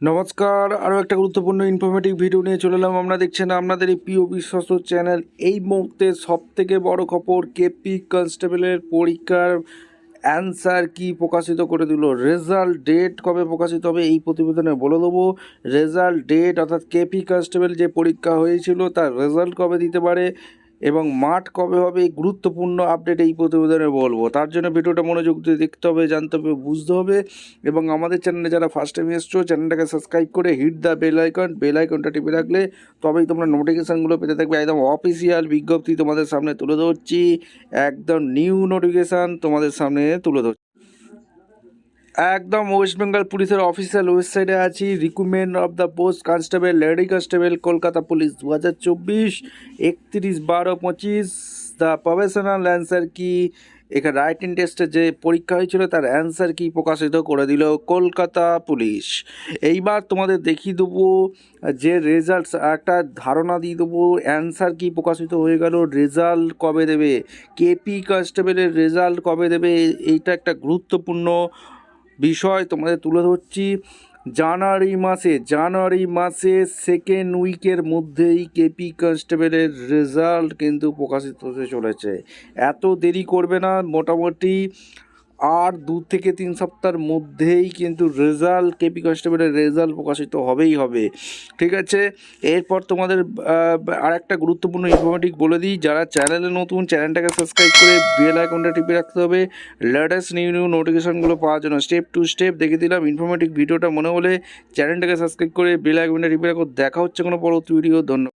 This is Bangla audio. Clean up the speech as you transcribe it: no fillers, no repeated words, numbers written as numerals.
নমস্কার, আরও একটা গুরুত্বপূর্ণ ইনফরমেটিভ ভিডিও নিয়ে চলে এলাম। আমরা দেখছেন আপনাদের এই প্রিয় বিশ্বস্ত চ্যানেল। এই মুহূর্তে সবথেকে বড় খবর, কেপি কনস্টেবলের পরীক্ষার অ্যান্সার কি প্রকাশিত করে দিল। রেজাল্ট ডেট কবে প্রকাশিত হবে এই প্রতিবেদনে বলে দেবো। রেজাল্ট ডেট অর্থাৎ কেপি কনস্টেবল যে পরীক্ষা হয়েছিল তার রেজাল্ট কবে দিতে পারে এবং মাঠ কবে হবে, এই গুরুত্বপূর্ণ আপডেট এই প্রতিবেদনে বলবো। তার জন্য ভিডিওটা মনোযোগ দিয়ে দেখতে হবে, জানতে হবে, বুঝতে হবে। এবং আমাদের চ্যানেলে যারা ফার্স্ট টাইম এসছো চ্যানেলটাকে সাবস্ক্রাইব করে হিট দ্য বেল আইকনটা টিপে রাখলে তবেই তোমরা নোটিফিকেশানগুলো পেতে থাকবে। একদম অফিসিয়াল বিজ্ঞপ্তি তোমাদের সামনে তুলে ধরছি, একদম নিউ নোটিফিকেশান তোমাদের সামনে তুলে ধরছি। একদম ওয়েস্ট বেঙ্গল পুলিশের অফিসিয়াল ওয়েবসাইটে আছি। Recruitment of the post constable, lady constable, Kolkata police 2024, 31/12/25। The professional answer কি, এখানে রাইটিং টেস্টে যে পরীক্ষা হয়েছিল তার অ্যান্সার কি প্রকাশিত করে দিল কলকাতা পুলিশ। এইবার তোমাদের দেখিয়ে দেবো যে রেজাল্ট, একটা ধারণা দিয়ে দেবো অ্যান্সার কি প্রকাশিত হয়ে গেল, রেজাল্ট কবে দেবে, কেপি কনস্টেবলের রেজাল্ট কবে দেবে। এইটা একটা গুরুত্বপূর্ণ বিষয় তোমাদের তুলে ধরছি। জানুয়ারি মাসে সেকেন্ড উইকের মধ্যেই কেপি কনস্টেবলের রেজাল্ট কিন্তু প্রকাশিত হতে চলেছে। এত দেরি করবে না, মোটামুটি আর 2 থেকে 3 সপ্তাহের মধ্যেই কিন্তু রেজাল্ট, কেপি কনস্টেবলের রেজাল্ট প্রকাশিত হবেই হবে। ঠিক আছে, এরপর তোমাদের আর একটা গুরুত্বপূর্ণ ইনফরমেটিভ বলে দিই। যারা চ্যানেলে নতুন, চ্যানেলটাকে সাবস্ক্রাইব করে বেল আইকনটা টিপে রাখতে হবে লেটেস্ট নিউ নোটিফিকেশনগুলো পাওয়ার জন্য। স্টেপ টু স্টেপ দেখে দিলাম। ইনফরমেটিভ ভিডিওটা মনে হলে চ্যানেলটাকে সাবস্ক্রাইব করে বেল আইকনটা টিপে রাখো। দেখা হচ্ছে কোনো পরবর্তী ভিডিও। ধন্যবাদ।